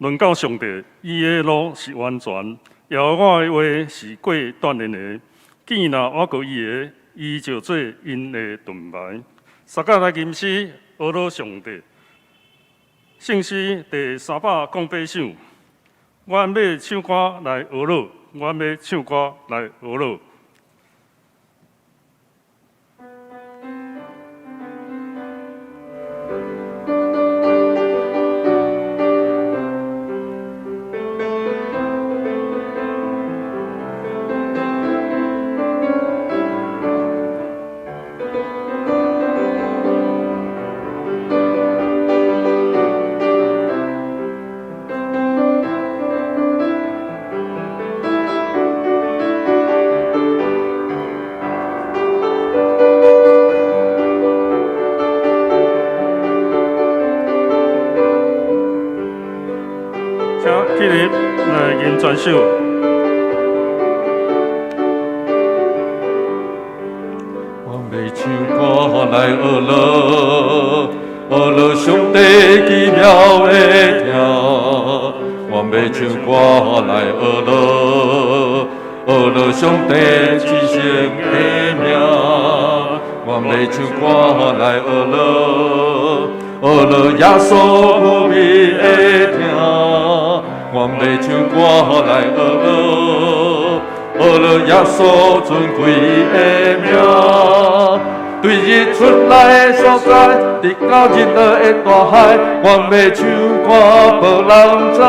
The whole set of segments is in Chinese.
论到上帝，伊的路是完全，也我的话是过锻炼的。见若我过伊的，伊就做因的盾牌。撒迦来吟诗，学罗上帝。圣诗第308首，我要唱歌来学罗，我要唱歌来学罗。起立来吟全首。我要唱歌来学罗，学罗上帝奇妙的听。我要唱歌来学罗，学罗上帝至圣的名。我要唱歌来学罗，学罗耶稣福美的听。我要唱歌来学罗，学罗耶稣尊贵的名。对日出来的所在，直到日落的大海，我要唱歌无人知。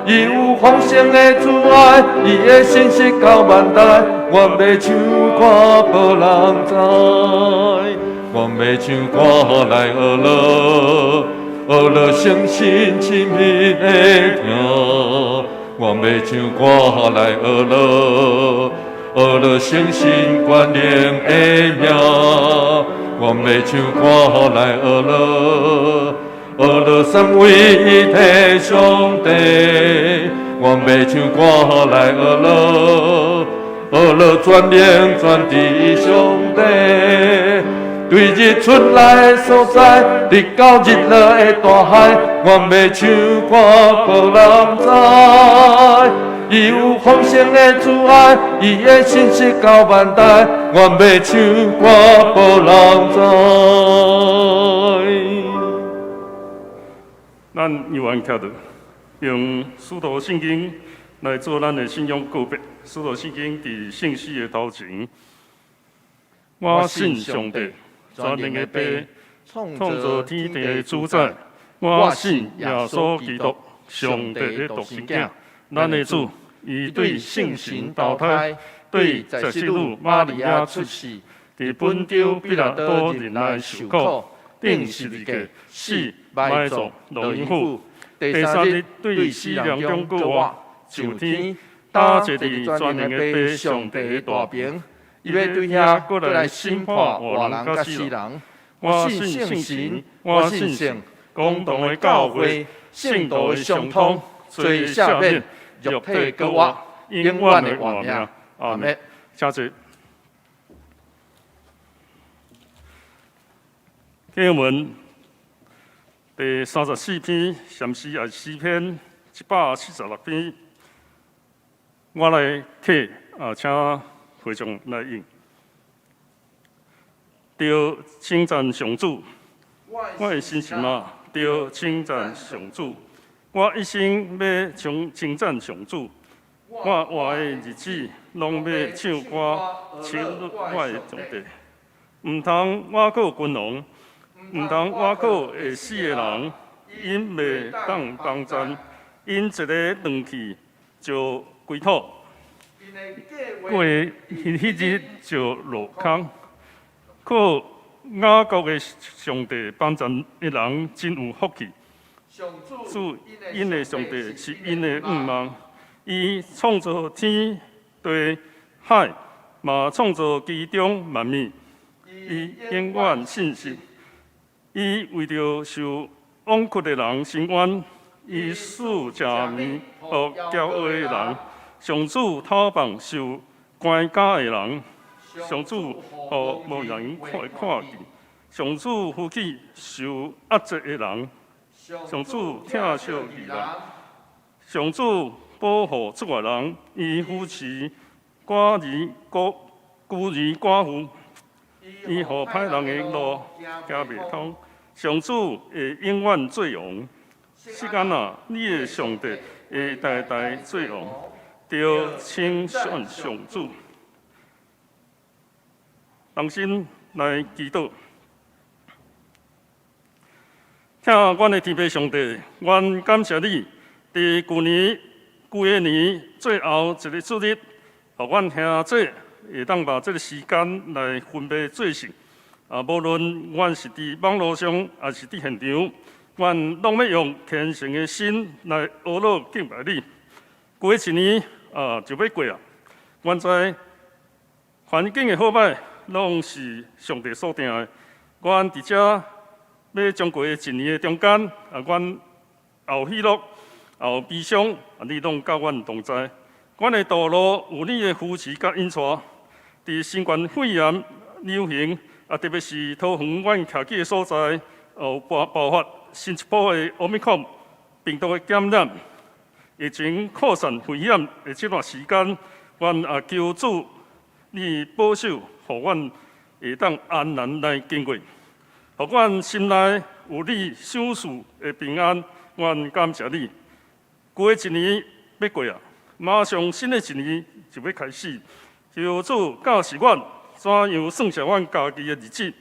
伊有丰盛的慈爱，伊的信息到万代，我要唱歌无人知。我要唱歌来学罗，学罗诚心亲密的听。我要唱歌来学罗，学罗诚心关联的名。我要唱歌来学罗，学罗三位一体上帝。我要唱歌来学罗，学罗全能全知上帝。对日出来的所在，直到日落的大海，我要唱歌无人知。伊有丰盛的慈爱，伊的信息到万代，我要唱歌无人知。咱犹原徛着，用使徒圣经来做咱的信仰告别。使徒圣经伫圣诗的头前，我信上帝。全能的爸，创造天地的主宰，我信耶稣基督，上帝的独生子，咱的主。伊对圣神投胎，对在世女玛利亚出世，伫本丢彼拉多人来受苦，定十字架，死埋葬落阴府。第3日对死人中过活，上天搭坐伫全能的爸上帝的大屏。伊要对遐过来审判活人甲死人。我信圣神，我信圣，公堂的教会，圣道的相通，罪赦免，肉体搁活，永远的活命。阿门。请坐。经文第34篇，禅诗也诗篇176篇，我来替请会众来应。着称赞上主，我的心神啊，着称赞上主。我一生要称赞上主，我活的日子拢要唱歌称我的上帝。毋通我靠君王，毋通我靠会死的人，因袂当帮赞，因一个断去就归土，过迄日就落空。靠雅各的上帝帮赞的人真有福气。主因的上帝是因的盼望，伊创造天地海，嘛创造其中万物。伊永远信实，伊为着受枉屈的人伸冤，伊赐食面予骄傲的人，上主讨棒受关家的人。上主互无人看见，上主扶起受压制的人，上主疼惜义人，上主保护出外人，伊扶持寡儿孤儿寡妇，伊互歹人的路行袂通。上主会永远做王，时间啊，你的上帝会代代做王，着称颂上主。同心来祈祷。听阮的天父上帝，阮感谢你，伫旧个年最后一个主日，互阮兄姐会当把这个时间来分别做事。无论阮是伫网络上，还是伫现场，阮拢要用虔诚的心来阿罗敬拜你。过一年就要过啊，阮知环境的好歹，拢是上帝所定的。阮伫遮要将过一年的中间，阮后喜乐、后悲伤，你拢甲阮同在。阮的道路有你的扶持甲引带，伫新冠肺炎流行，特别是桃园阮徛起的所在，爆发新一波的奥密克戎病毒的感染，疫情扩散危险的这段时间，阮求主你保守，互阮会当安然来经过。互阮心内有你赏赐的平安，阮感谢你。过一年要过啊，马上新的一年就要开始。求主教示阮怎样算数阮家己的日子，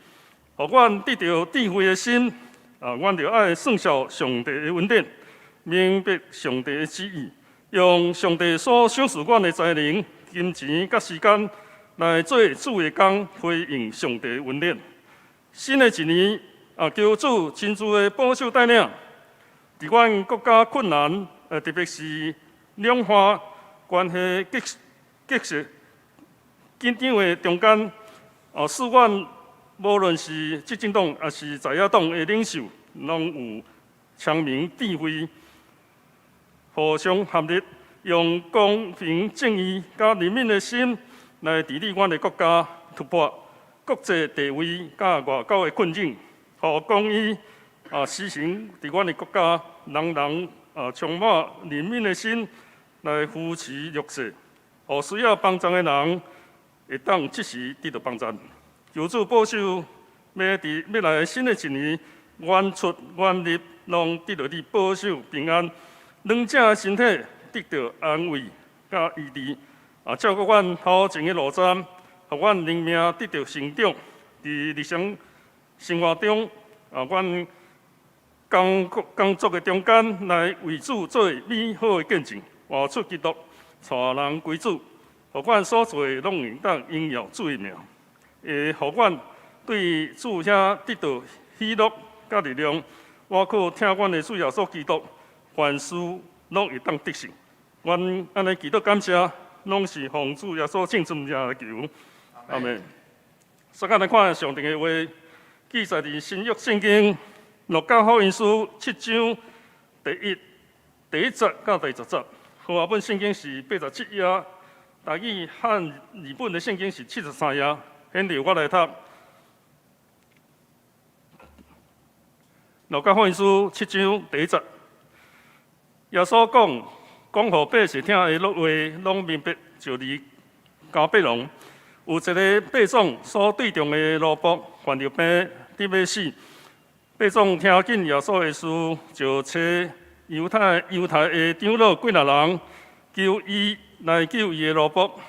互阮得到智慧的心。阮着爱算数上帝的恩典，明白上帝的旨意，用上帝所赏赐阮的才能、金钱甲时间来做主的工，回应上帝的恩典。新的一年，求主亲自的保守带领，伫阮国家困难，特别是两化关系激烈紧张的中间，使阮无论是执政党还是在野党的领袖，拢有聪明智慧，互相合力，用公平正义甲人民的心来治理阮的国家，突破国际地位甲外交的困境，互公义施行伫阮的国家，人人充满人民的心来扶持弱势，互需要帮助的人会当即时得到帮助。求主保守，要来新的一年，愿出愿入，拢得到你保守平安，两者身体得到安慰甲医治，照顾阮头前的路站，互阮灵命得到成长，伫日常生活中，阮工作的中间来为主做美好的见证，活出基督，带人归主，互阮所做拢会当荣耀主的名，会互阮对主遐得到喜乐甲力量。我靠听阮的主耶稣基督，凡事拢会当得胜。阮安尼祈祷感谢，拢是奉主耶稣圣名来求。阿门。首先来看上帝的话，记载伫新约圣经路加福音书7章第一节到第10节。和合本圣经是87页，台语和日本的圣经是73页。现在我来读路加福音书7章第1节。耶稣讲互百姓听的话，拢明白，就离加百农。有一个百种所对中的萝卜患着病，得要死。百种听见耶稣的事，就找犹太的长老几若人，求伊来救伊的萝卜。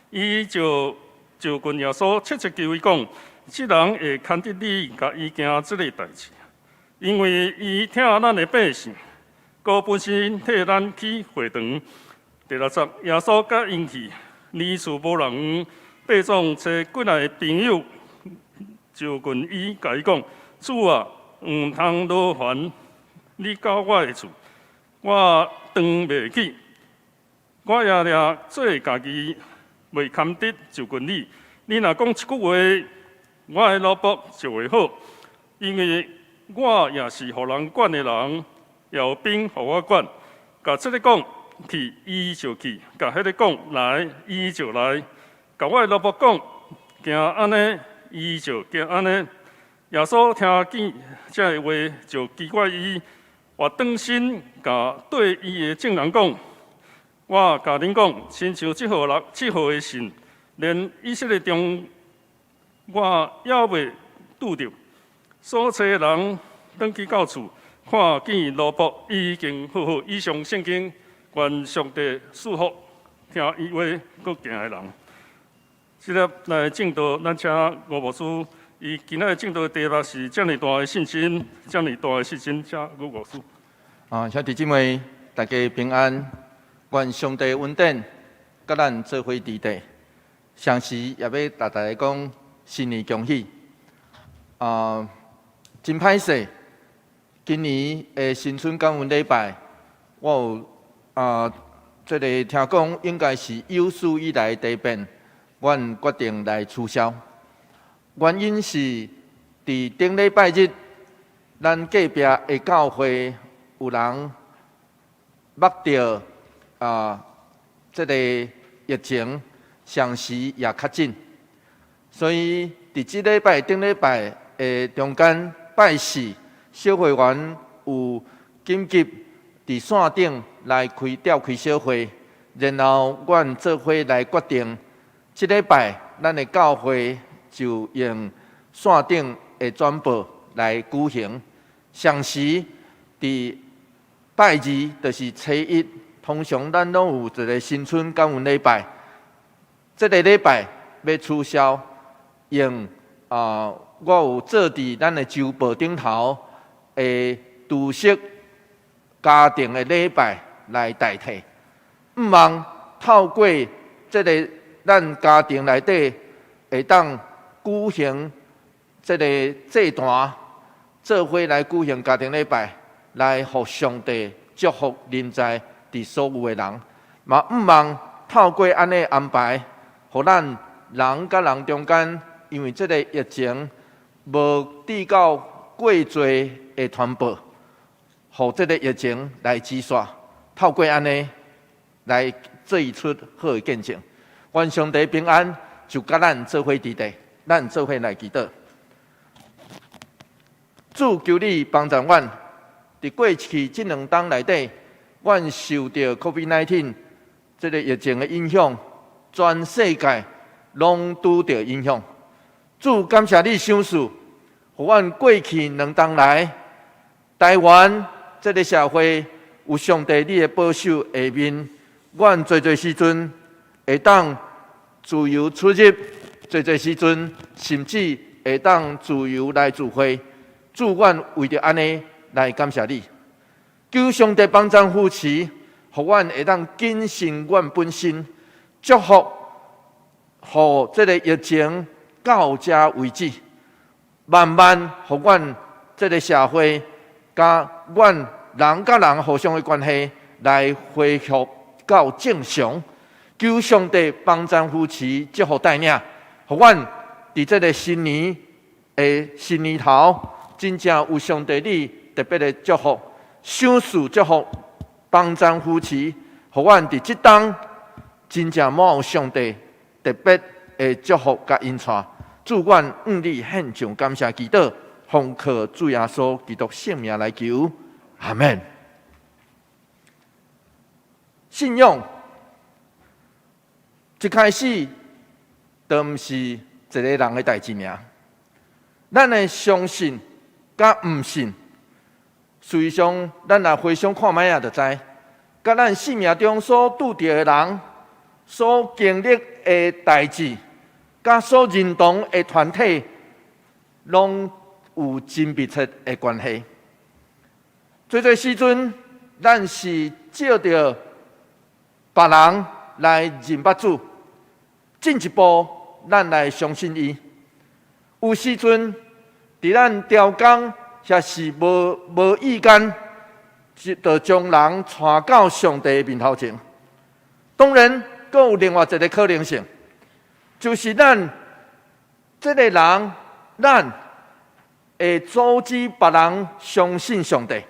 伊就近耶稣，切求伊讲：这人会牵得你，甲伊行这个代志，因为伊听咱的百姓，故本身替咱去会堂。第6节，耶稣甲因去，离厝无人。百种找几若个朋友，就近伊，甲伊讲：主啊，唔通劳烦你到我的厝，我当袂起。我也做家己袂堪得，就近你。你若讲一句话，我的萝卜就会好，因为我也是互人管的人，也有兵互我管。甲这个讲去，伊就去；甲迄个讲来，伊就来。甲我的萝卜讲，行安尼，伊就行安尼。耶稣听见这话，就奇怪伊我转身甲对伊的证人讲，我甲恁讲，亲像即号的信，连以色列中我也未拄着。所找的人转去到厝，看见罗卜已经好好。以上圣经，愿上帝祝福听伊话搁行的人。即个来正道，咱请吴牧师，伊今仔日正道的题目是遮尔大的信心，遮尔大的信心，请吴牧师。兄弟姊妹，大家平安，愿上帝恩典，甲咱做伙伫地。上时也要大家讲新年恭喜。真歹势，今年的新春感恩礼拜，我有这个听讲应该是有史以来第一遍，阮决定来取消。原因是伫顶礼拜日，咱隔壁的教会有人目到这个疫情上时也较紧，所以伫即礼拜顶礼拜的中间。拜四，小会员有紧急伫线顶来召开小会，然后阮做伙来决定，即礼拜咱的教会就用线顶的转播来举行。上时伫拜二，就是初一，通常咱拢有一个新春感恩礼拜，即个礼拜要取消，用我有做伫咱的周报顶头的除夕家庭的礼拜来代替，毋望透过这个咱家庭内底会当举行这个祭坛，做伙来举行家庭礼拜，来互上帝祝福临在伫所有的人，嘛毋望透过安尼安排，互咱人甲人中间，因为这个疫情。无抵到过侪的传播，互这个疫情来止煞，透过安尼来做出好的见证。愿上帝平安，就甲咱做伙伫地，咱做伙来祈祷。主求你帮助阮，伫过去这2冬内底，阮受到 COVID-19 这个疫情的影响，全世界拢拄着影响。主感谢你赏赐，互阮过去2冬来，台湾这个社会有上帝你的保守下面，阮侪时阵会当自由出入，侪时阵甚至会当自由来聚会。主，阮为着安尼来感谢你，求上帝帮助扶持，互阮会当谨慎阮本身，祝福，互这个疫情。到这为止，慢慢互阮这个社会，甲阮人甲人互相的关系来恢复到正常。求上帝帮助扶持，祝福带领，互阮伫这个新年的新年头，真正有上帝你特别的祝福，赏赐祝福，帮助扶持，互阮伫即当真正满有上帝特别的祝福甲恩赐。祝愿你献上感谢祈祷，奉靠主耶稣基督圣名来求，阿门。信仰一开始都毋是一个人的代志尔，咱的相信甲毋信，实际上咱若回想看觅也就知，甲咱生命中所拄着的人，所经历的代志。甲所认同的团体，拢有真密切的关系。最时阵，咱是照着别人来认捌主，进一步咱来相信伊。有时阵，伫咱调工也是无意间，就将人带到上帝面头前。当然，阁有另外一个可能性。就是咱这个人，咱会阻止别人相信上帝，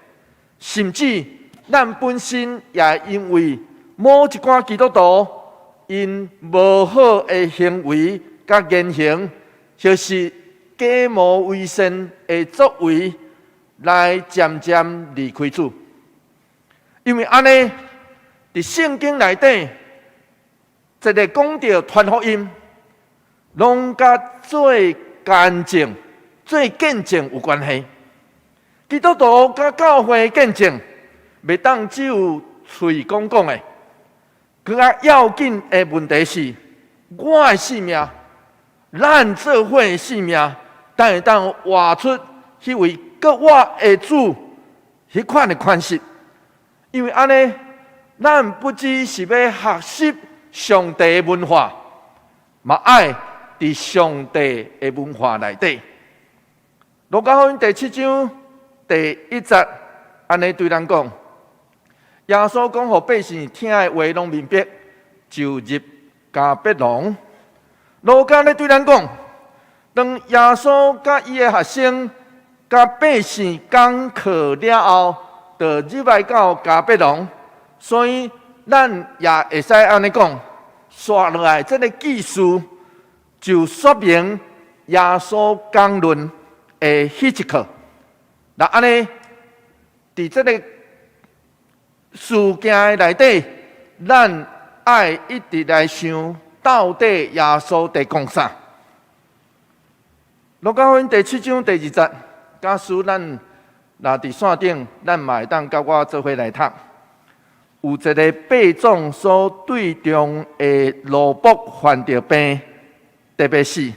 甚至咱本身也因为某一寡基督徒因无好的行为甲言行，就是假冒伪善的作为，来渐渐离开主。因为安尼，伫圣经内底，一个讲到传福音，拢甲最干净、最见证有关系。基督徒甲教会见证，袂当只有嘴讲讲的。更加要紧的问题是，我的性命，咱做伙的性命，但会当活出迄位搁我的主迄款的款式。因为安尼，咱不只是要学习上帝的文化，嘛爱伫上帝的文化内底。路加福音第7章第1节，安尼对咱讲：耶稣讲，互百姓听的话拢明白，就入迦百农。路加咧对咱讲，当耶稣甲伊的学生、甲百姓讲课了后，就入来到迦百农。所以，咱也会使安尼讲，刷落来这个记述，就说明耶稣讲论的迄一课。那安尼，伫这个事件内底，咱爱一直来想，到底耶稣在讲啥？路加福音第7章第2节，假使咱若伫线顶，咱嘛会当甲我做伙来读。有一个百种所对中的萝卜患着病，特别是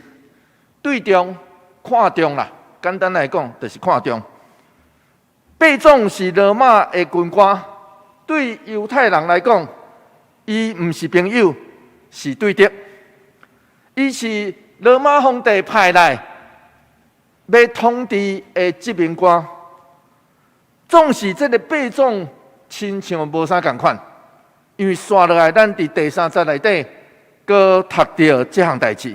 对中看中啦。简单来讲，就是看中。百种是罗马的军官，对犹太人来讲，伊毋是朋友，是对敌。伊是罗马皇帝派来要统治的执民官。总是这个百种亲像无啥共款，因为刷落来，咱伫第3节内底，搁读到这项代志。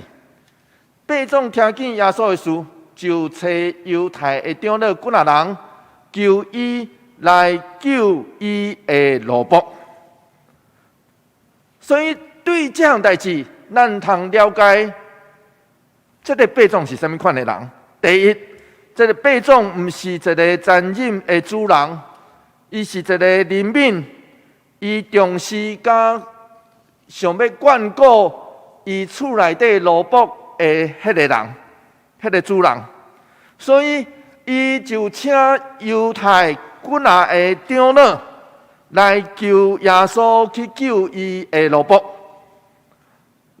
百种听见耶稣的事，就找犹太的长老几啊人，求伊来救伊的萝卜。所以对这项代志，咱通了解，这个百种是啥物款的人？第一，这个百种毋是一个残忍的主人。伊是一个人民，伊重视甲想要眷顾伊厝内底萝卜的迄个人，迄个主人，所以伊就请犹太几啊个长老来求耶稣去救伊的萝卜。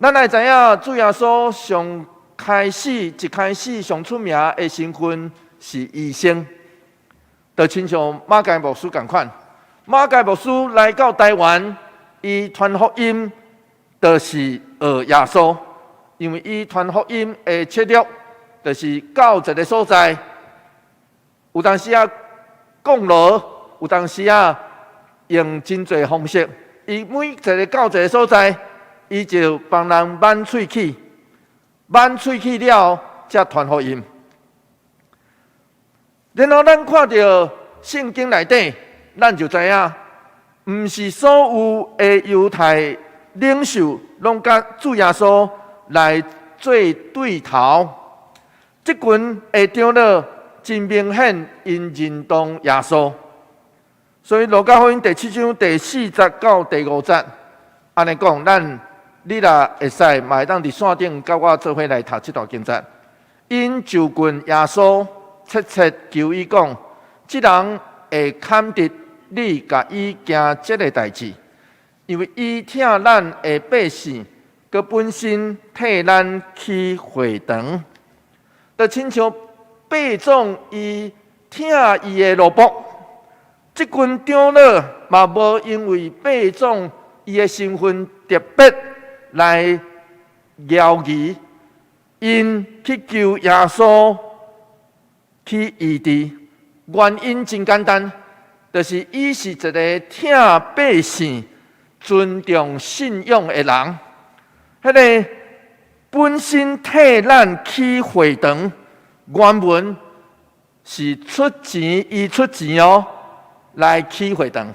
咱来知影，主耶稣一开始上出名的身份是医生。就亲像马偕牧师同款，马偕牧师来到台湾，伊传福音，就是学耶稣，因为伊传福音的策略，就是到一个所在，有当时讲落，有当时用真侪方式，伊每一个到一个所在，伊就帮人挽喙齿，挽喙齿了，才传福音。然后咱看到圣经内底，咱就知影，毋是所有的犹太领袖拢甲主耶稣来做对头。即群的长老真明显，因认同耶稣。所以路加福音第7章第4节到第5节，安尼讲，你若会使，嘛会当伫线顶甲我做伙来读这段经节。因就近耶稣。切切求伊讲，即人会堪得你甲伊行即个代志，因为伊听咱的百姓，佮本身替咱去会堂，就亲像百种伊听伊的萝卜。即群长老嘛无因为百种伊的身份特别来邀疑，因去求耶稣。去医治，原因真简单，就是伊是一个听百姓、尊重信仰的人。迄个本身替咱去会堂，原文是出钱，伊出钱哦，来去会堂。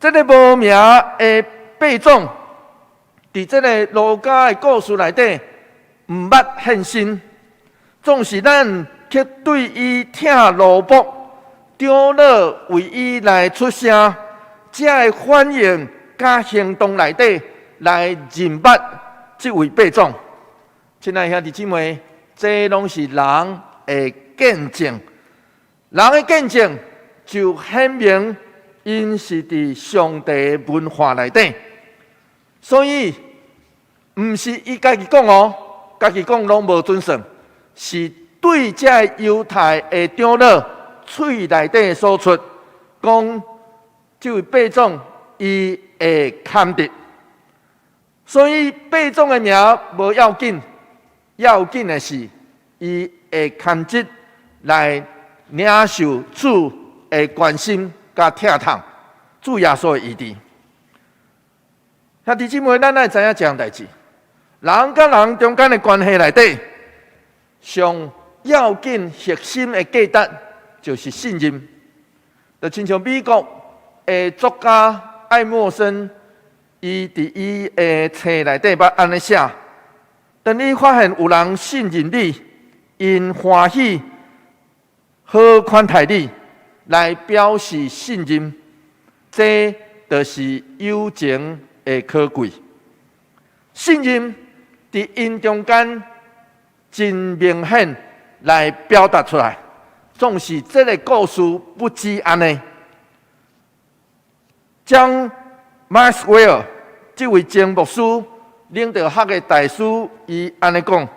这个无名的百种，伫这个路加的故事内底，毋捌现身，总是咱却对伊挺萝卜，丢了为伊来出声，才会反映甲行动内底来认捌这位伯总。亲爱兄弟姊妹，这拢是人的见证，人的见证就显明因是伫上帝文化内底，所以毋是伊家己讲哦，家己讲拢无准算，是对这犹太的长老喙内底所出，讲这位伯总伊会堪得，所以伯总的名无要紧，要紧的是伊会堪职来领受主的关心甲疼痛，主耶稣的意志。兄弟姊妹，咱爱知影这样代志，人甲人中间的关系内底，上要紧核心的价值就是信任。就亲像美国的作家爱默生，伊伫伊的册内底捌安尼写：当你发现有人信任你，因欢喜好款待你，来表示信任，这就是友情的可贵。信任伫因中间真明显来表达出来。总是这个故事不止安尼。将马斯韦尔这位前牧师领导学的大师，伊安尼讲，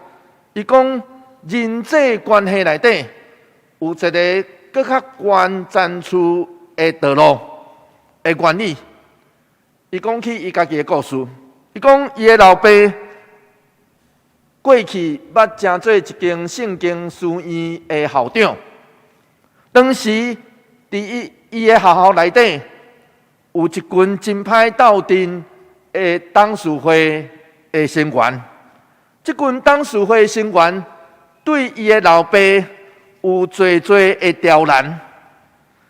伊讲人际关系内底有一个更较关键处的道路的原理。伊讲起伊家己的故事，伊讲伊的老爸过去捌正做一间圣经书院的校长。当时，伫伊的学校内底，有一群真歹斗阵的董事会的成员。这群董事会成员对伊的老爸有侪的刁难，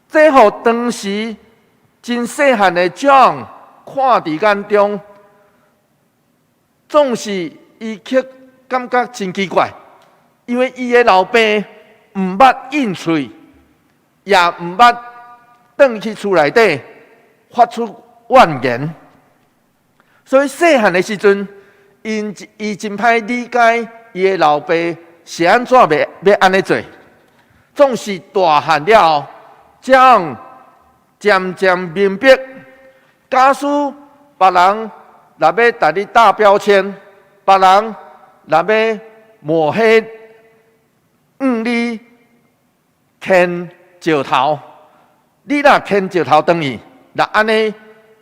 这互当时真细汉的 John 看伫眼中，总是伊却感觉真奇怪，因为伊的老爸毋捌应喙。也毋捌转去厝内底发出怨言，所以细汉的时阵，伊真歹理解伊的老爸是安怎要安尼做。总是大汉了后，才渐渐明白，假使别人若要带你打标签，别人若要抹黑你牵石头，你若牵石头转去，那安尼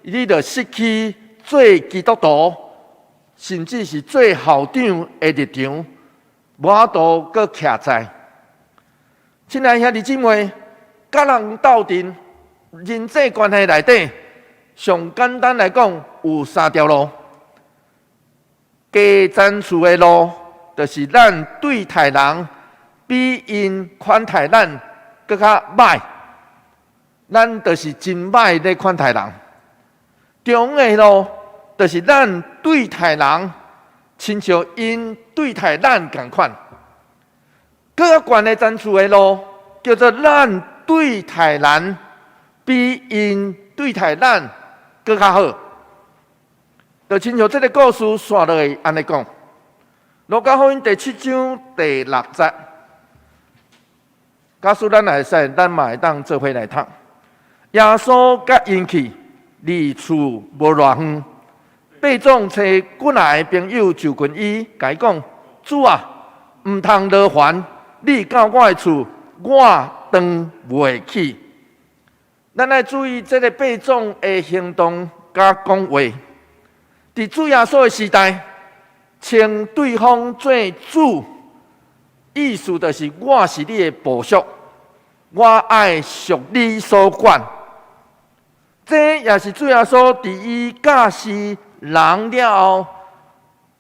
你就失去做基督徒，甚至是做校长的立场，无法度搁徛在。亲爱兄弟姊妹，甲人斗阵，人际关系内底，上简单来讲有三条路。加赞处的路，就是咱对待人比因款待咱更较歹，咱就是真歹咧款待人。中的路，就是咱对待人，亲像因对待咱同款。更较悬的赞处的路，叫做咱对待人比因对待咱更较好。就亲像这个故事线落去安尼讲，《路加福音》第7章第6节。假使咱会使，咱嘛会当做伙来读。耶稣甲因去，离厝无偌远。伯总找过来的朋友就近伊，甲伊讲：主啊，毋通劳烦，你到我的厝，我当袂起。咱爱注意这个伯总的行动甲讲话。伫主耶稣的时代，称对方做主。意思就是我是你的部属，我爱属你所管。这也是主耶稣伫伊教示人了后，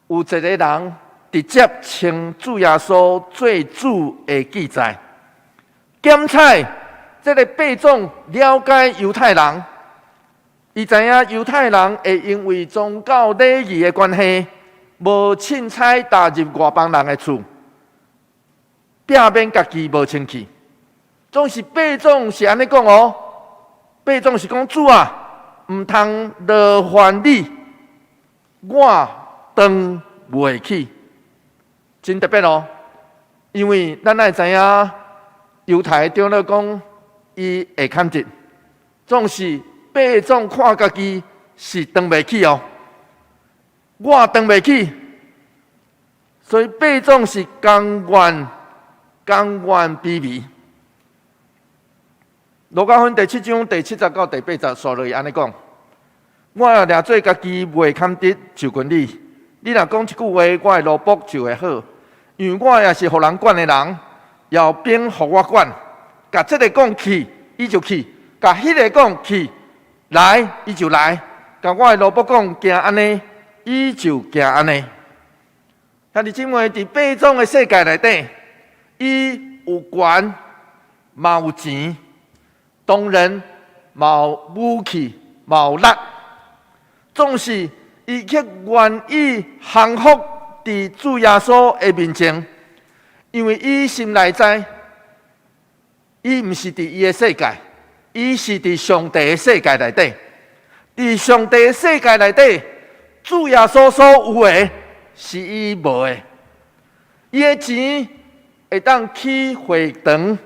有一个人直接称主耶稣做主的记载。检采这个伯总了解犹太人，伊知影犹太人会因为宗教礼仪的关系，无凊彩踏入外邦人的厝。避免家己无清气。总是八种是安尼讲哦，八种是讲主啊，毋通劳烦你，我当袂起，真特别哦。因为咱也知影，犹太长老讲伊会看dit，总是八种看家己是当袂起哦，我当袂起，所以八种是甘愿卑微。路加福音第7章第70到第80刷落去安尼讲：我掠做家己袂堪得就管你，你若讲一句话，我的萝卜就会好，因为我也是互人管的人，后边互我管，甲这个讲去，伊就去；甲迄个讲去，来，伊就来；甲我的萝卜讲行安尼，伊就行安尼。兄弟姊妹，伫八种的世界内底，伊有权，嘛有钱。当然，冇武器，冇力，总是伊却愿意降服伫主耶稣的面前，因为伊心内知，伊毋是伫伊的世界，伊是伫上帝的世界内底。伫上帝的世界内底，主耶稣所有的，是伊无的。伊的钱会当起会堂，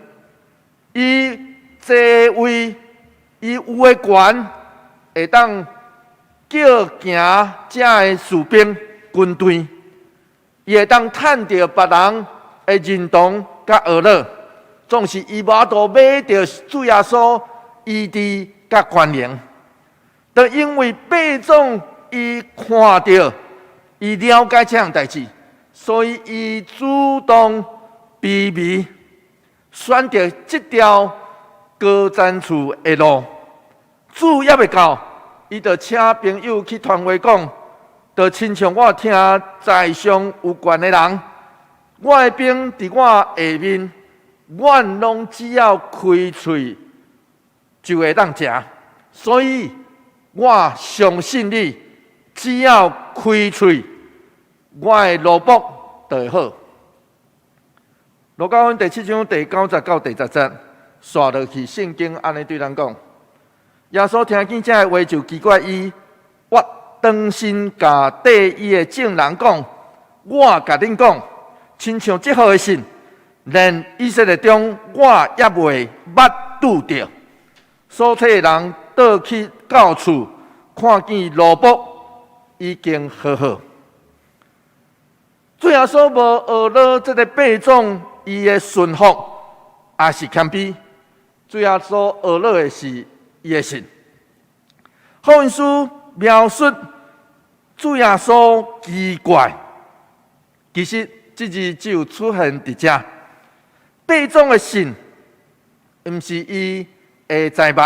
伊座位，伊有诶权，会当叫行遮诶士兵、军队，伊会当趁着别人诶认同甲娱乐，总是伊无法度买着主耶稣医治甲权能。就因为八种伊看到，伊了解这样代志，所以伊主动卑微，选择这条高瞻处的路，主也未到，伊就请朋友去传话讲，就亲像我听在上有权的人，我的兵伫我下面，阮拢只要开喙就会当食，所以我相信你，只要开喙，我的萝卜就会好。路加福音第7章第90到第10节。刷落去，圣经安尼对咱讲，耶稣听见这个话就奇怪伊，我当心甲缀伊的证人讲，我甲恁讲，亲像这号的信，连以色列中我也未捌拄着。所有人倒去到厝，看见萝卜已经好好。主耶稣无学了这个八种伊的顺服，也是谦卑。主耶稣学了的是伊的信。福音书描述主耶稣奇怪，其实这字只有出现伫遮。八种的信，毋是伊的财物，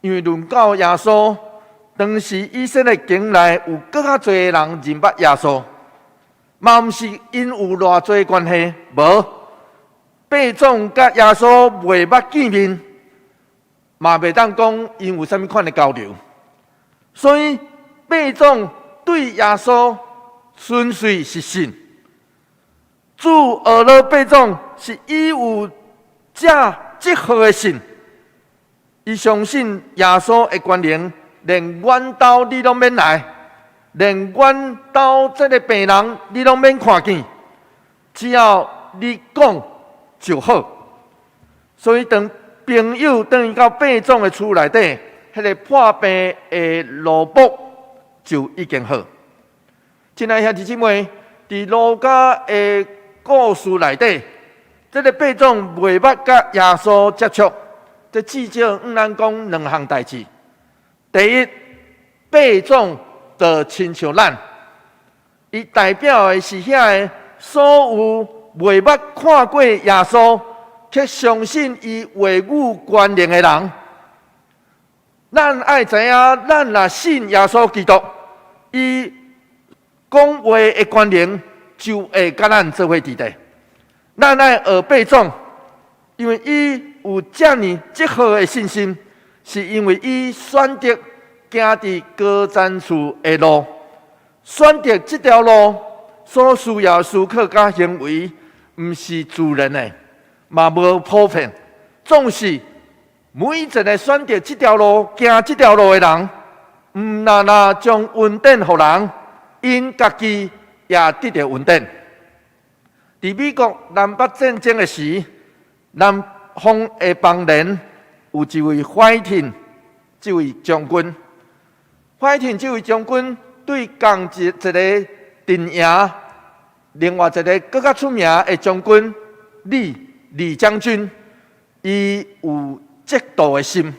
因为论到耶稣，当时以色列境内有更较侪人认捌耶稣，嘛毋是因有偌侪关系，无。八种甲耶稣未捌见面，嘛袂当讲因有啥物款的交流，所以八种对耶稣纯粹是信。主学了八种是伊有这号的信，伊相信耶稣的权能，连阮兜你拢免来，连阮兜这个病人你拢免看见，只要你讲。就好，所以当朋友等于到八种的厝内底，迄个破病的萝卜就已经好。亲爱兄弟姊妹，伫路加的故事内底，这个八种未捌甲耶稣接触，这至少咱讲两项代志。第一，八种就亲像咱，伊代表的是遐个所有。未捌看过耶稣，却相信伊话语权能的人，咱爱知影，咱若信耶稣基督，伊讲话的权能就会甲咱做伙伫地。咱爱学八种，因为伊有这好的信心，是因为伊选择行伫高瞻处的路，选择这条路所需要思考甲行为。毋毋是自然的，嘛无普遍，总是每一个选择这条路、行这条路的人，毋那将稳定互人，因家己也得到稳定。伫美国南北战争的时，南方的邦人有一位fighting，这位将军，fighting这位将军对共一个阵营，另外一个更较出名的将军李将军，伊有嫉妒的心，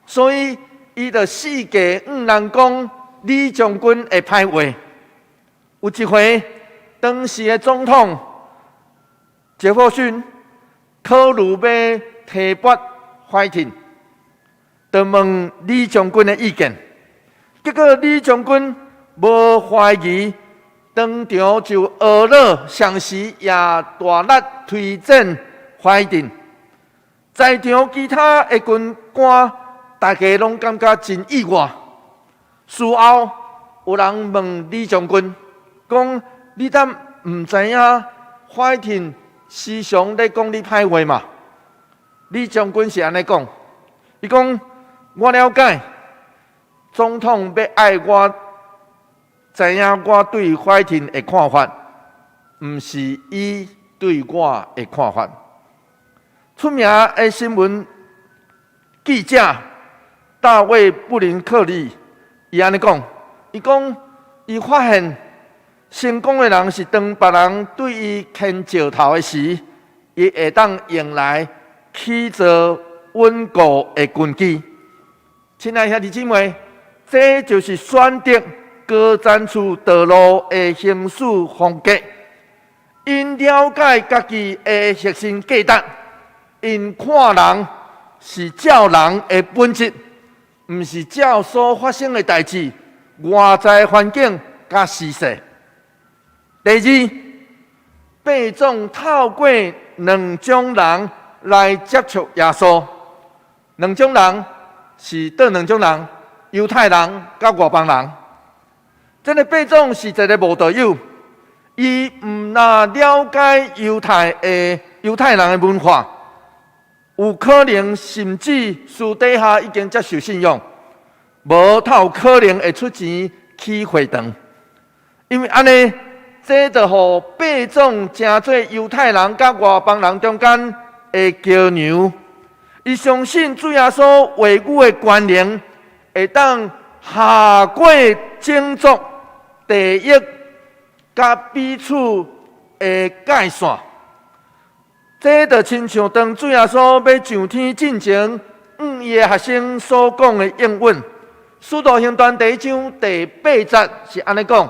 所以伊就四界人讲李将军的歹话。有一回，当时的总统杰弗逊考虑要提拔fighting，就问李将军的意见。结果李将军无怀疑，当场就俄勒上时也大力推荐fighting。在场其他的军官，大家拢感觉真意外。事后有人问李将军，讲你敢唔知影fighting时常咧讲你歹话嘛？李将军是安尼讲，伊讲我了解，总统要爱我，知影我对fighting的看法，毋是伊对我的看法。出名的新闻记者大卫布林克利，伊安尼讲，伊讲伊发现成功的人是当别人对伊牵石头的时，伊会当用来起造稳固的根基。亲爱兄弟姊妹，这就是选择高赞处道路的行事风格。因了解家己的核心价值。因看人是照人的本质，毋是照所发生的代志、外在环境甲事实。第二，伯仲透过两种人来接触耶稣。两种人是倒两种人？犹太人甲外邦人。这个伯仲是一个无道友，伊毋那了解犹太人的文化。有可能甚至私底下已经接受信仰，无透可能会出钱去会堂，因为安尼，这就互伯仲成做犹太人甲外邦人中间的桥梁。伊相信主耶稣话语的关联，会当下过种族、地域甲彼此的界线。这就亲像当主耶稣要上天进前，伊的学生所讲的应允。使徒行传第1章第8节是安尼讲：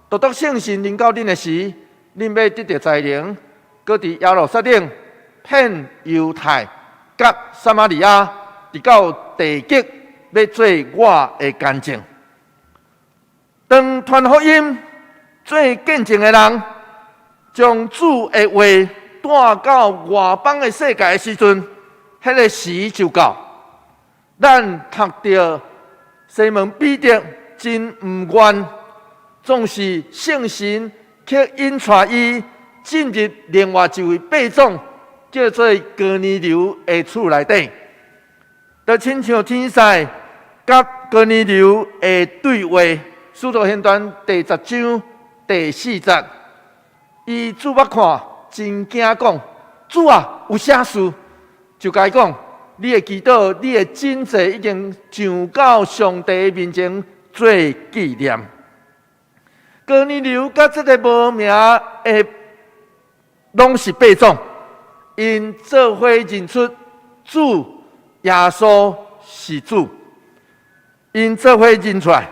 独独圣神临到恁的时，恁要得到才能，搁伫耶路撒冷、遍犹太、甲撒玛利亚，直到地极，要做我的见证。当传福音、做见证的人，将主的话带到外邦的世界的时阵，迄个时就到。咱读到西门彼得真毋愿，总是圣神却引带伊进入另外一位伯仲，叫做哥尼流的厝内底，就亲像天使甲哥尼流的对话。使徒行传第10章第4节，伊注目看。真惊讲，主啊，有啥事？就甲伊讲，你的祈祷，你的真济已经上到上帝面前做纪念。哥尼流甲这个无名的，拢是伯仲，因做伙认出主耶稣是主，因做伙认出来，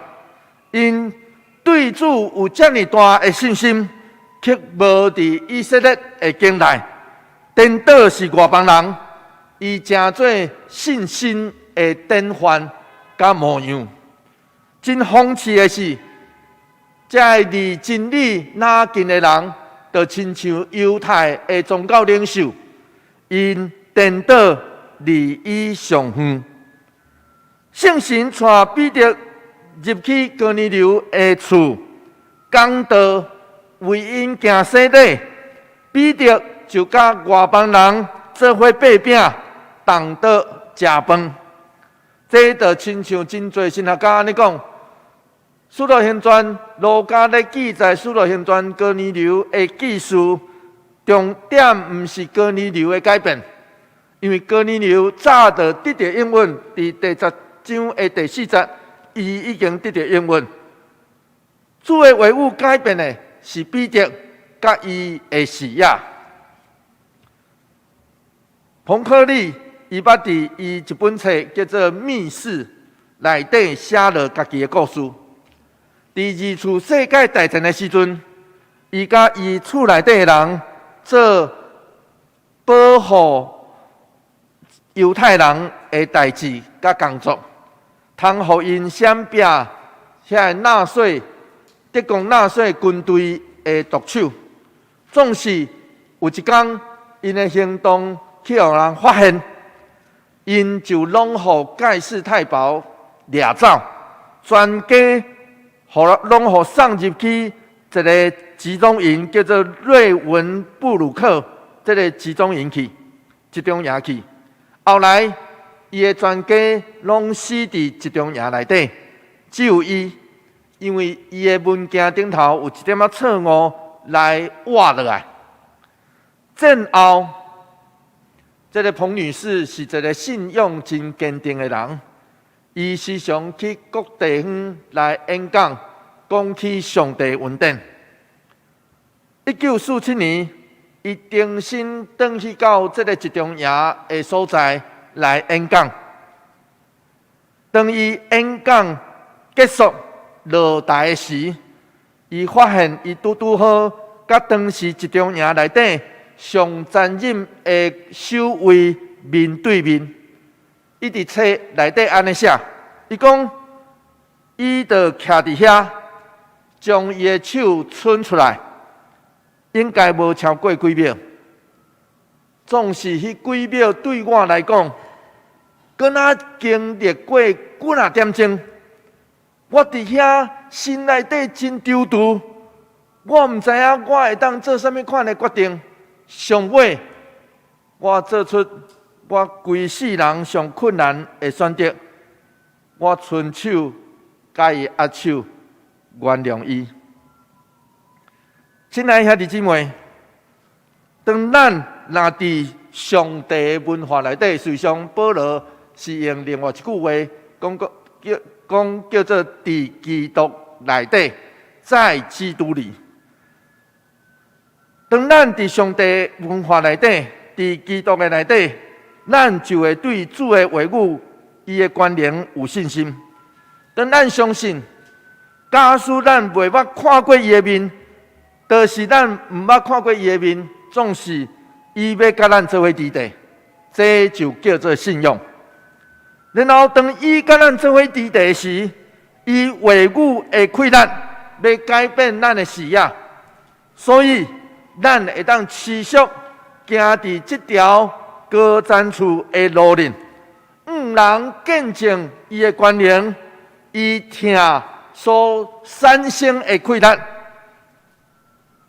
因对主有这么大的信心。却无伫以色列的境内，颠倒是外邦人，伊成做信心的典范甲模样。真讽刺的是，这离真理哪近的人，就亲像犹太的宗教领袖，因颠倒离伊上远。圣神带彼得入去哥尼流的厝，讲道。为因行洗礼，彼得就甲外邦人做伙擘饼，同桌食饭。这就亲像真侪神学家安尼讲，《使徒行传》路加咧记载《使徒行传》哥尼流的记事，重点毋是哥尼流的改变，因为哥尼流早就得到应允，伫第10章的第4节，伊已经得到应允。主的话语改变的是彼得甲伊的视野。彭克利伊捌伫伊一本册叫做《密室》内底写落家己的故事。伫二次世界大战的时阵，伊甲伊厝内底的人做保护犹太人的代志甲工作，通互因闪避遐纳粹德国纳粹军队的毒手。总是有一天，因的行动去互人发现，因就拢互盖世太保掠走，全家拢互送入去一个集中营，叫做瑞文布鲁克这个集中营去，集中营去。后来，伊的全家拢死伫集中营内底，只有伊，因为伊的物件顶头有一点仔错误来挖落来。战后，这个彭女士是一个信仰真坚定的人，伊时常去各地方来演讲，讲起上帝恩典。1947年，伊重新转去到这个集中营的所在来演讲。当伊演讲结束落台时，伊发现伊拄好甲当时集中营内底上残忍的守卫面对面。伊伫册内底安尼写，伊讲伊就徛伫遐，将伊的手伸出来，应该无超过几秒。总是迄几秒对我来讲，敢若经历过几啊点钟。我伫遐心内底真丢毒，我毋知影我会当做啥物款的决定。上尾，我做出我规世人上困难的选择，我伸手甲伊握手，原谅伊。亲爱兄弟姊妹，当咱若伫上帝的文化内底，随上保罗是用另外一句话叫做“伫基督内底，在基督里”。当咱伫上帝文化内底，伫基督的内底，咱就会对主的话语、伊的关联有信心。当咱相信，假使咱袂捌看过伊的面，就是咱毋捌看过伊的面，总是伊要甲咱做伙伫地，这就叫做信用。然后当伊甲咱做伙伫地时，伊话语会开咱，要改变咱的视野，所以咱会当持续行伫这条高赞处的路里，人见证伊的关联，伊听所产生的开咱，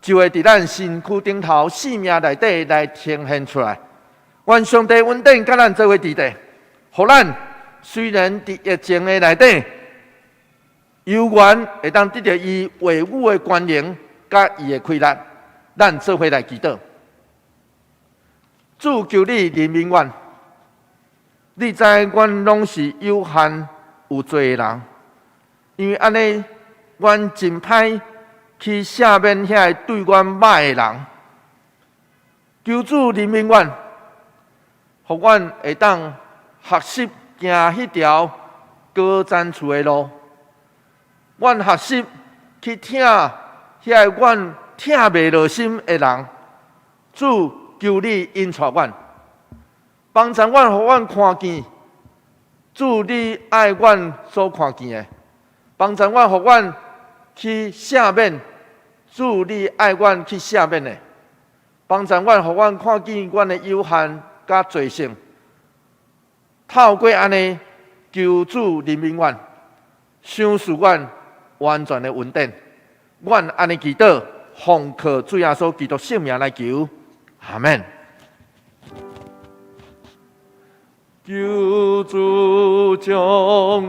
就会伫咱身躯顶头生命内底来呈现出来。愿上帝恩典甲咱做伙伫地，互咱虽然伫疫情的内底，犹原会当得到伊话语的关联，甲伊的开咱。咱做伙来祈祷。主求你怜悯阮，你知阮拢是有限有罪的人，因为安尼，阮真歹去赦免遐对阮歹的人。求主怜悯阮，互阮会当学习行迄条高赞处的路。阮学习去听遐阮听袂落心的人，主求你引带阮，帮助阮，互阮看见。主，你爱阮所看见的，帮助阮，互阮去赦免。主，你爱阮去赦免的，帮助阮，互阮看见阮的有限甲罪性。透过安尼，求主怜悯阮，赏赐阮完全的恩典。阮安尼祈祷。奉靠主耶稣基督圣名来求。阿门。救主将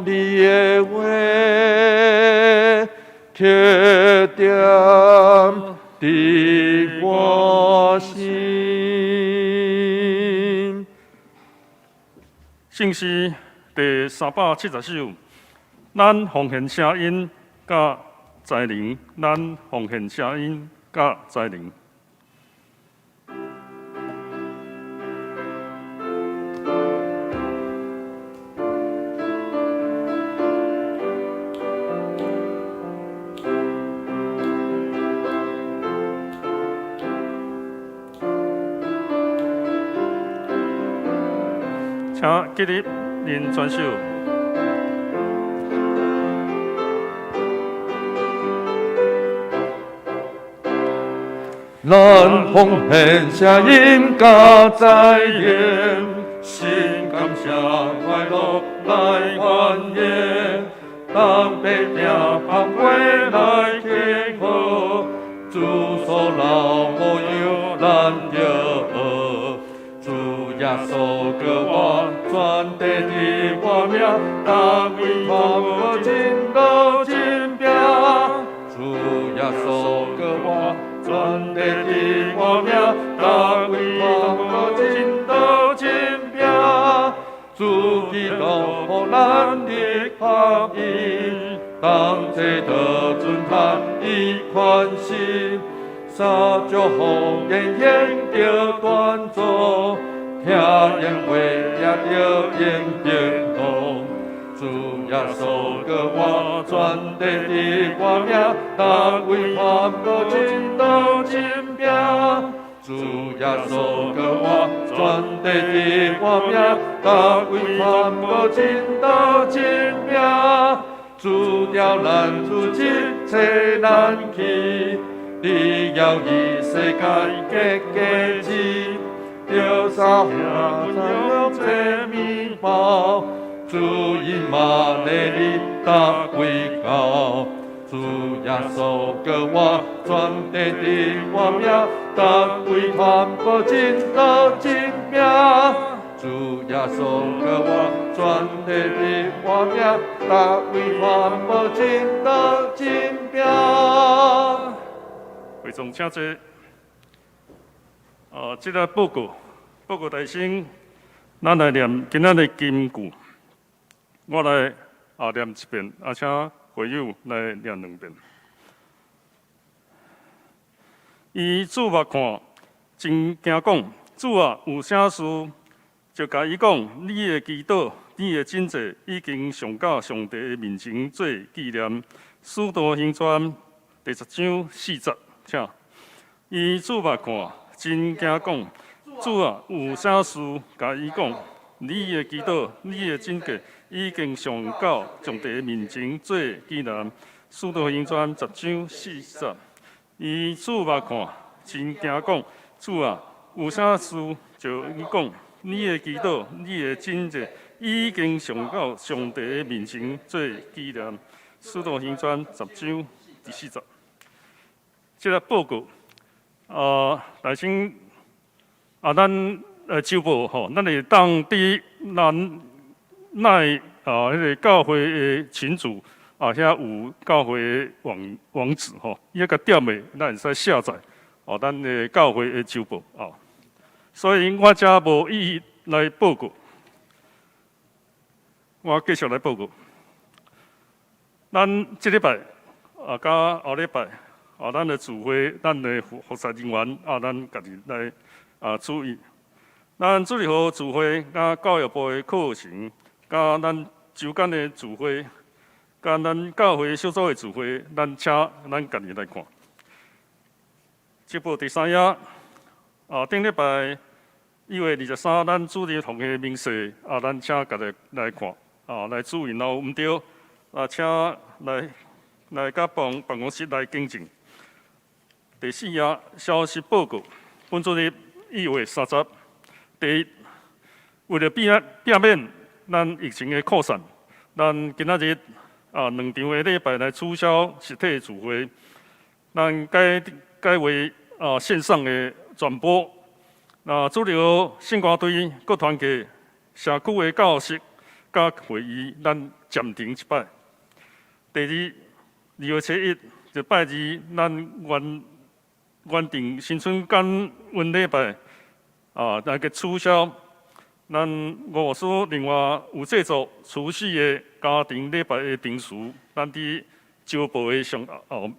你的话刻点伫我心。圣诗第370首，咱奉献声音甲才能，咱奉献声音甲才能。请记得您转手。咱奉献声音甲在念，心感谢快乐来欢颜，当被拼放过来庆贺，主所老无有咱着学，主耶稣个我传递的我命，当为我真道真拼，主耶稣个我。传递的我命，当为我真道真拼，主基督互咱的合一，当这得尊他以宽心，撒祝福言言着端坐，听言话也着言变动。主耶稣个我传递的我命，当为传播真道真拼。主耶稣个我传递的我命，当为传播真道真拼。主调咱主一切难去，你要以世界结集，着三有这面貌。主因马内利达归高，主耶稣个我传递的我命，达归传播真道真命。主耶稣个我传递的我命，达归传播真道真命。会众请坐。这个报告大声，咱来念今仔的金句。我来念一遍，请会友来念2遍。伊主目看，真惊讲，主啊，有啥事就甲伊讲，你的祈祷，你的真济，已经上到上帝的面前做纪念。使徒行传第10章40，请。伊主目看，真惊讲，主啊，有啥事甲伊讲，你的祈祷，你的真济。已经上到上帝面前做纪念，使徒行传10章40。伊主目看，真惊讲，主啊，有啥事就伊讲，你的祈祷，你的真济，已经上到上帝面前做纪念，使徒行传10章第40。这个报告，来先咱周报吼，咱会当伫咱。那迄个教会的群组遐有教会的网址吼，伊个点的咱会使下载咱的教会的周报所以我遮无意义来报告，我继续来报告。咱这礼拜甲后礼拜咱的主会，咱的服侍人员咱家己来注意。咱主日学主会甲教育部的课程。甲咱周间的聚会，甲咱教会小组的聚会，咱家己来看。这部第3页，顶礼拜1月23，咱主日同的明细，咱请家己来看，来注意，若有毋对，请来甲办公室来更正。第4页消息报告，本主日1月30，第一，为了避免咱疫情的扩散，咱今仔日2场的礼拜来取消实体聚会，咱改为线上的传播，那主流圣歌队各团结社区的教室甲会议，咱暂停一摆。第二，2月7日就拜二，咱原定新春感恩礼拜来个取消。咱五所另外有制作除夕的家庭礼拜的平数，咱伫招报的上后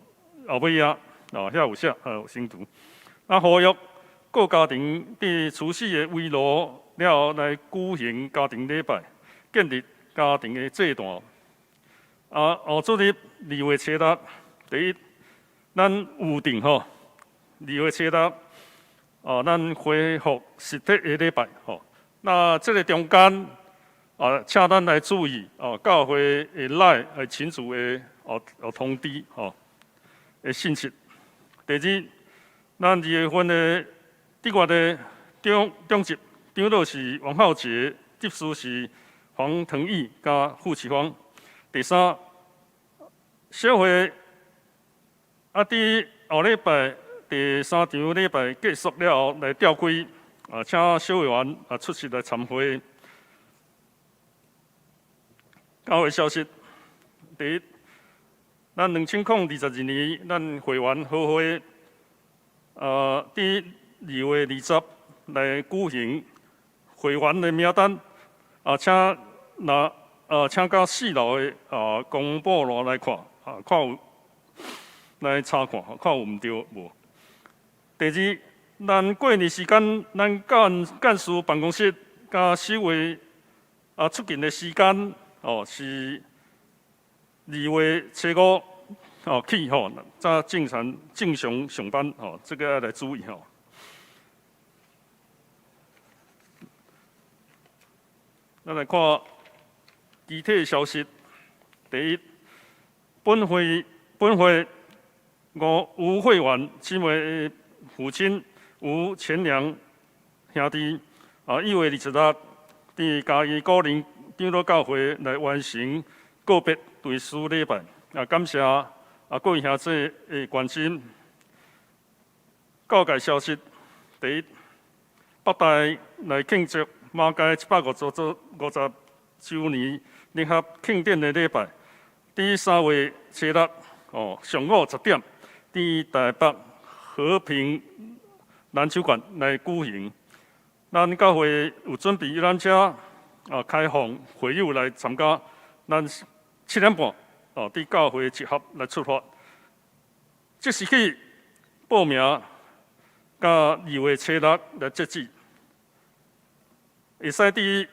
尾遐遐有写有先图。呼吁各家庭伫除夕的围炉了后来举行家庭礼拜，建立家庭的祭坛。后主日2月7日，第一，咱有定2月7日咱恢复实体的礼拜那这个中间请咱来注意教会的赖群组的通知的信息。第二，咱2月份的伫外的中级长老是王浩杰，执事是黄腾义加傅启芳。第三，小会伫后礼拜第3场礼拜结束了后来调规。请小委员出席来参会。教会消息：第一，咱2022年咱会员好会伫2月20来举行会员的名单请到4楼的公布栏来看看有来查看看有毋对无。第二。咱过年时间，咱干事办公室甲守卫出勤的时间是2月7日起才正常上班这个要来注意咱来看具体消息。第一，本会吴会员7位父亲。吴前良兄弟1月20日，伫嘉义高林长老教会来完成告别对师礼拜。感谢各位兄弟的关心。告解消息：第一，北大来庆祝马街150周年联合庆典的礼拜，伫3月7日上午10点，伫台北和平篮球馆来举行，咱教会有准备咱遮开放会友来参加，咱7点半伫教会集合来出发。即时起报名，甲2月7日来截止，会使伫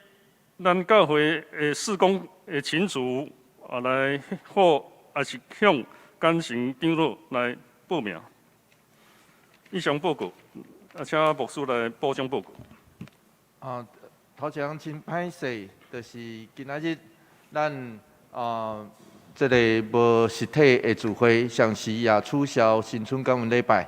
咱教会的事工的群组来或也是向感情长老来报名。以上报告。请牧师来补充报告。头前真歹势，就是今仔日咱这个无实体的聚会，上时也取消新春感恩礼拜。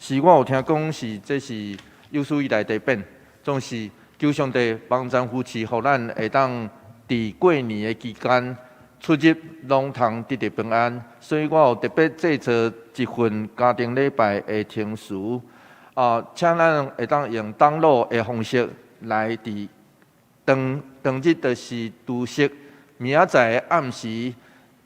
是我有听讲这是有史以来第一遍，总是求上帝帮咱夫妻，互咱会当伫过年的期间出入拢通得到平安。所以我有特别制作一份家庭礼拜的听书。请咱会当用登录的方式来伫当日就是除夕明仔载暗时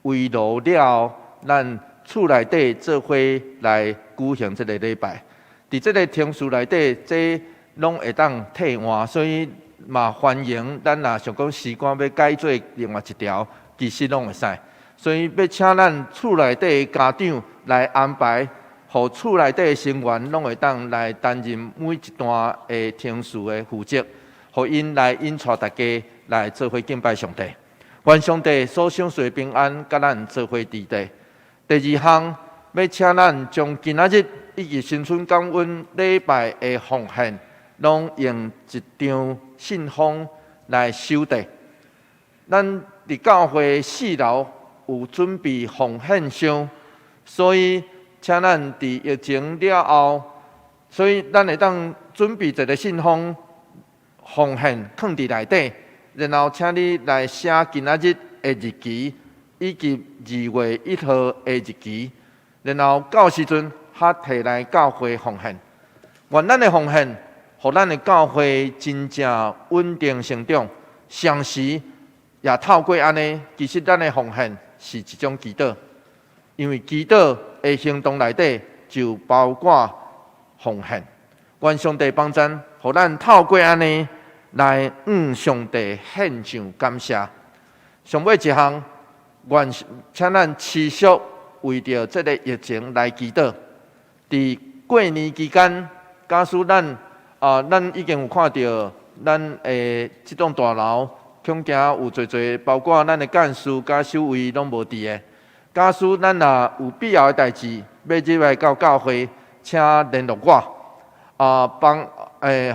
围炉了，咱厝内底做伙来举行这个礼拜。伫这个听书内底，这拢会当替换，所以嘛欢迎咱若想讲时间要改做另外一条，其实拢会使。所以要请咱厝内底家长来安排。互厝内底成员拢会当来担任每一段的听书的负责，互因来引带大家来做伙敬拜上帝。愿上帝所享受的平安，甲咱做伙伫地。第二项，要请咱将今仔日以及新春感恩礼拜的奉献，拢用一张信封来收地。咱伫教会4楼有准备奉献箱，所以。请咱伫疫情了后，所以咱会当准备一个信封奉献放伫内底，然后请你来写今仔日的日期，以及2月1号的日期，然后到时阵摕来教会奉献。愿咱的奉献互咱的教会真正稳定成长。上时也透过安尼，其实咱的奉献是一种祈祷，因为祈祷的行动内底就包括奉献。愿上帝帮咱，互咱透过安尼来向上帝献上感谢。上尾一项，愿请咱持续为着这个疫情来祈祷。伫过年期间，假使咱已经有看到咱即栋大楼，恐惊有侪包括咱的干事甲守卫拢无伫的。假使咱若有必要的代志，要入来到教会，请联络我。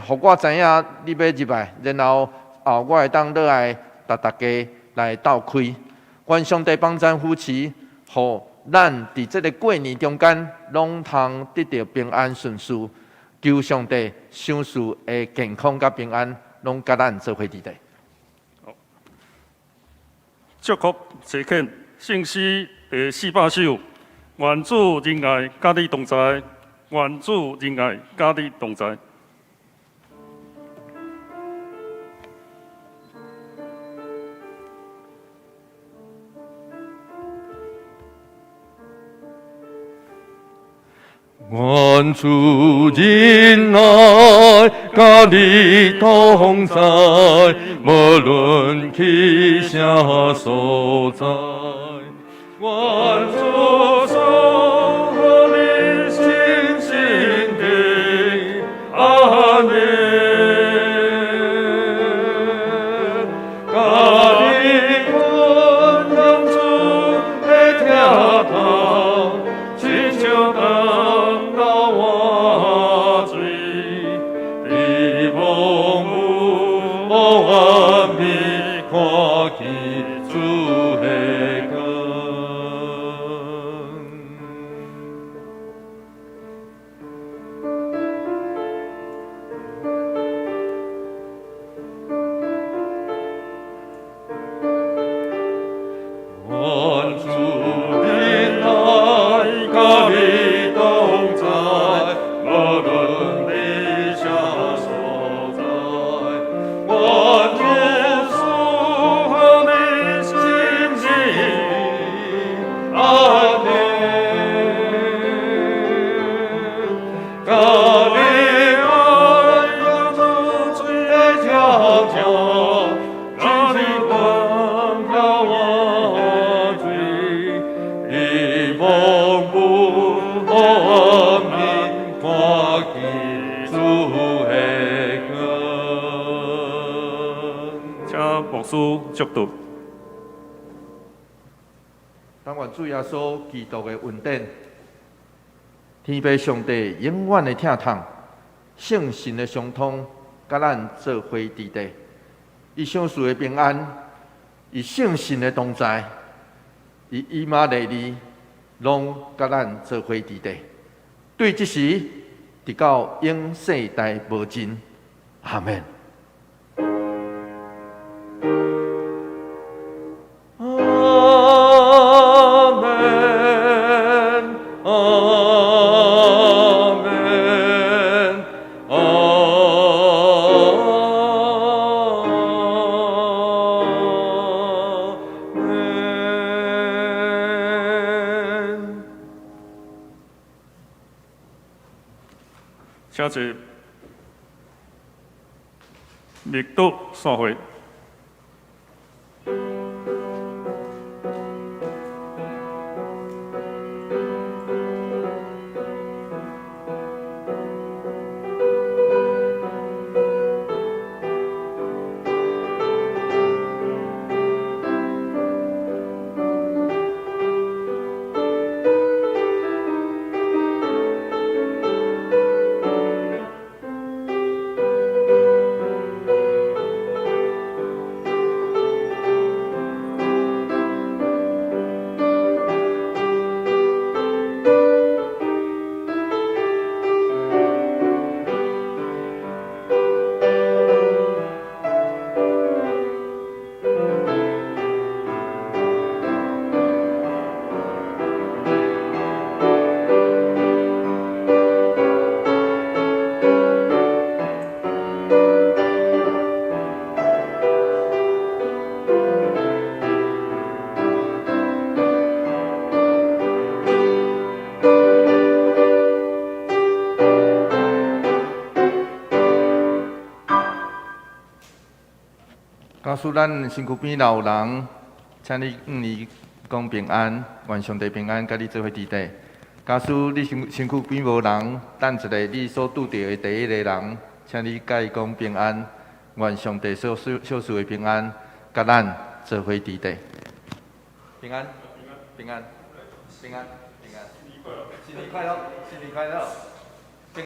互我知影你要入来，然后我会当落来大家来斗开。愿上帝帮咱扶持，互咱伫这个过年中间，拢通得到平安顺遂。求上帝赏赐的健康甲平安，拢甲咱做伙伫地。祝福谢恳，圣诗第400首，愿主仁爱甲你同在，愿主仁爱甲你同在。愿主仁爱甲你同在，无论去啥所在。愿主守护你心心地，阿门。祝祷。但愿主耶稣基督的恩典，天父上帝永远的疼痛，圣神的相通，甲咱做伙伫地，伊赏赐的平安，伊圣神的同在，伊以马内利，拢甲咱做伙伫地。对即时，直到永世代无尽。阿门。请坐，密祷散会。假使咱身躯边老有人，请你你讲平安，愿上帝平安，甲你做伙伫地。假使你身躯边无人，等一个你所拄到的第一个人，请你甲伊讲平安，愿上帝所赐的平安，甲咱做伙伫地。平安，平安，平安，平安，新年快乐，新年快乐，新年快乐。